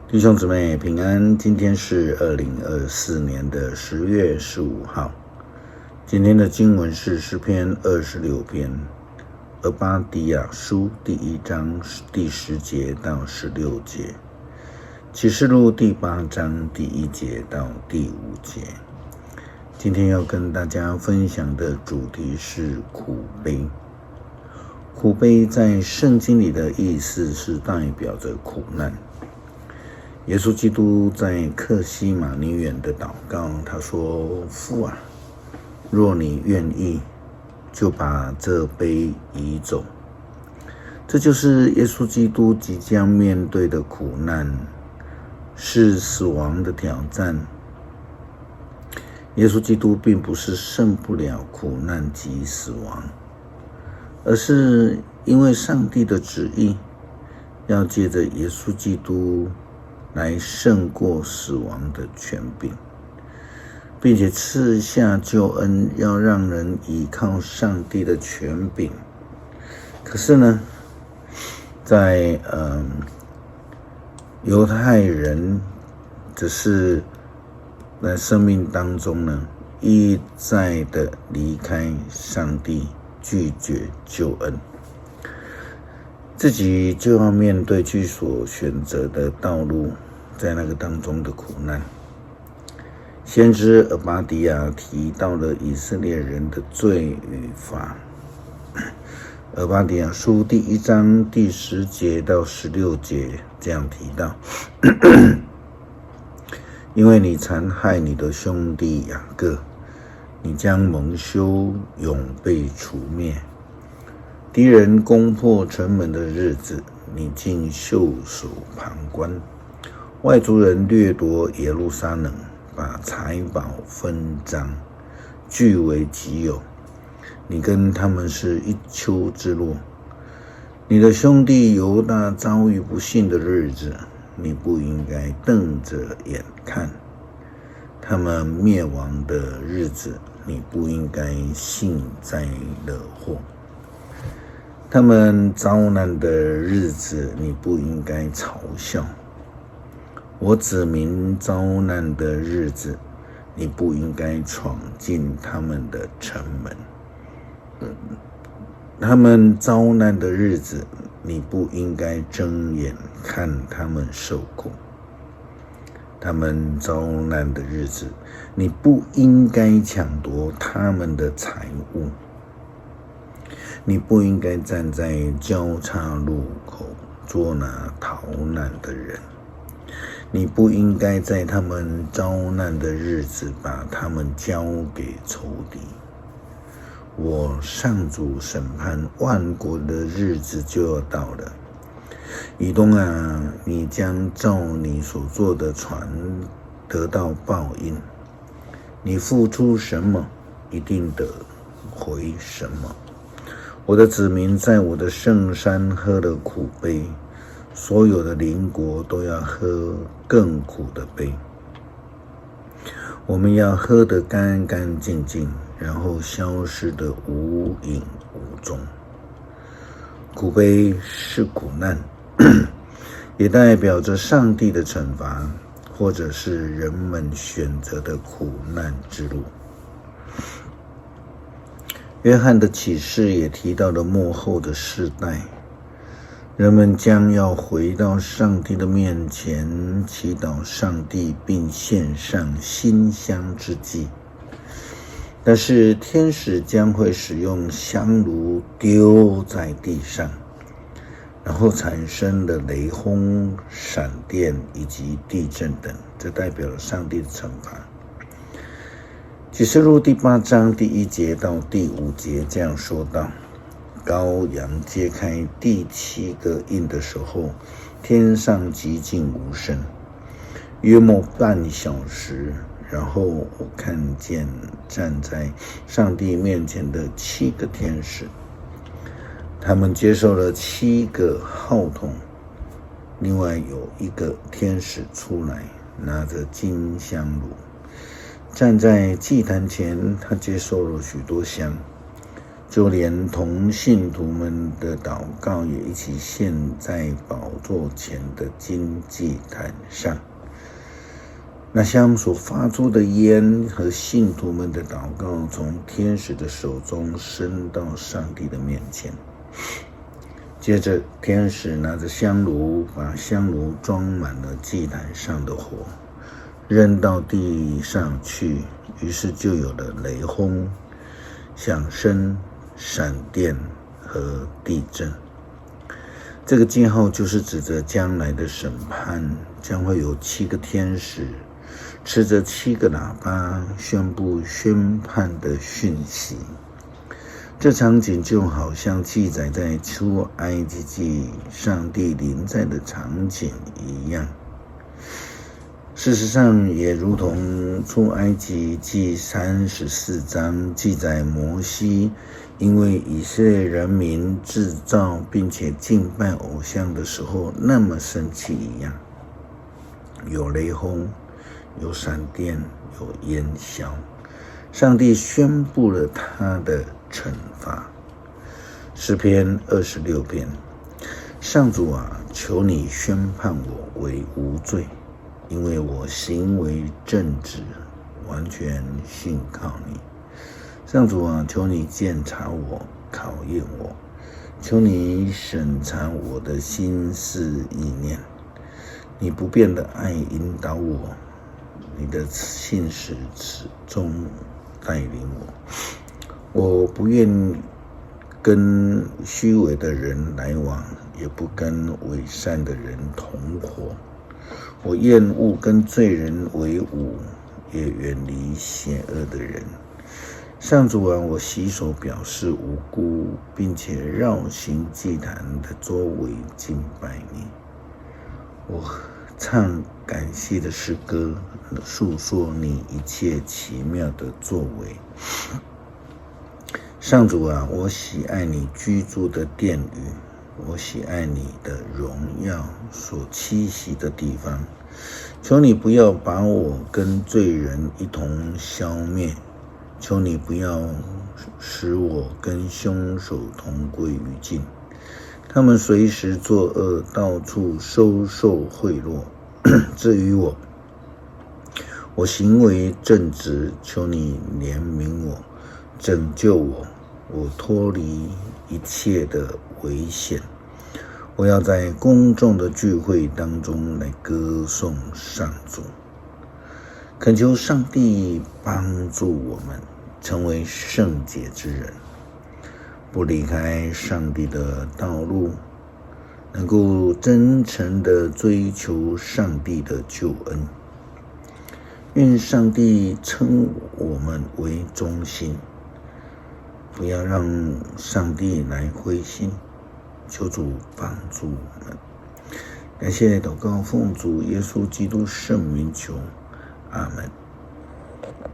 弟兄姊妹平安，今天是2024年的10月15号。今天的经文是诗篇26篇，俄巴底亚书第1章第10节到16节，启示录第8章第1节到第5节。今天要跟大家分享的主题是苦悲。苦悲在圣经里的意思是代表着苦难。耶稣基督在客西马尼园的祷告，他说：父啊，若你愿意，就把这杯移走。这就是耶稣基督即将面对的苦难，是死亡的挑战。耶稣基督并不是胜不了苦难及死亡，而是因为上帝的旨意，要借着耶稣基督来胜过死亡的权柄，并且赐下救恩，要让人依靠上帝的权柄。可是呢，在犹太人只是在生命当中呢，一再的离开上帝，拒绝救恩，自己就要面对其所选择的道路，在那个当中的苦难。先知俄巴底亚提到了以色列人的罪与罚。俄巴底亚书第1章第10节到16节这样提到：因为你残害你的兄弟雅各，你将蒙羞，永被除灭。敌人攻破城门的日子，你竟袖手旁观。外族人掠夺耶路撒冷，把财宝分赃，据为己有。你跟他们是一丘之貉。你的兄弟犹大遭遇不幸的日子，你不应该瞪着眼看；他们灭亡的日子，你不应该幸灾乐祸；他们遭难的日子，你不应该嘲笑。我子民遭难的日子，你不应该闯进他们的城门；他们遭难的日子，你不应该睁眼看他们受苦；他们遭难的日子，你不应该抢夺他们的财物；你不应该站在交叉路口捉拿逃难的人；你不应该在他们遭难的日子把他们交给仇敌。我上主审判万国的日子就要到了。以东啊，你将照你所做的船得到报应。你付出什么，一定得回什么。我的子民在我的圣山喝了苦杯，所有的邻国都要喝更苦的杯。我们要喝得干干净净，然后消失得无影无踪。苦悲是苦难，也代表着上帝的惩罚，或者是人们选择的苦难之路。约翰的启示也提到了末后的世代，人们将要回到上帝的面前，祈祷上帝，并献上馨香之祭。但是天使将会使用香炉丢在地上，然后产生了雷轰、闪电以及地震等，这代表了上帝的惩罚。启示录第8章第1节到第5节这样说道：羔羊揭开第7个印的时候，天上寂静无声，约莫半小时。然后我看见站在上帝面前的7个天使，他们接受了7个号筒。另外有一个天使出来，拿着金香炉，站在祭坛前，他接受了许多香。就连同信徒们的祷告也一起献在宝座前的金祭坛上。那香所发出的烟和信徒们的祷告，从天使的手中升到上帝的面前。接着，天使拿着香炉，把香炉装满了祭坛上的火，扔到地上去，于是就有了雷轰、响声、闪电和地震。这个记号就是指着将来的审判，将会有7个天使持着7个喇叭宣布宣判的讯息。这场景就好像记载在出埃及记上帝临在的场景一样，事实上也如同出埃及记34章记载摩西因为以色列人民制造并且敬拜偶像的时候那么生气一样，有雷轰，有闪电，有烟硝，上帝宣布了他的惩罚。诗篇26篇，上主啊，求你宣判我为无罪，因为我行为正直，完全信靠你。上主啊，求你鉴察我，考验我，求你审查我的心思意念。你不变的爱引导我，你的信实始终带领我。我不愿跟虚伪的人来往，也不跟伪善的人同伙。我厌恶跟罪人为伍，也远离邪恶的人。上主啊，我洗手表示无辜，并且绕行祭坛的周围敬拜你。我唱感谢的诗歌，诉说你一切奇妙的作为。上主啊，我喜爱你居住的殿宇，我喜爱你的荣耀所栖息的地方。求你不要把我跟罪人一同消灭，求你不要使我跟凶手同归于尽。他们随时作恶，到处收受贿赂。至于我，我行为正直，求你怜悯我，拯救我，我脱离一切的危险。我要在公众的聚会当中来歌颂上主，恳求上帝帮助我们成为圣洁之人，不离开上帝的道路，能够真诚地追求上帝的救恩。愿上帝称我们为忠心，不要让上帝来灰心。求主帮助我们。感谢祷告，奉主耶稣基督圣名求，阿们。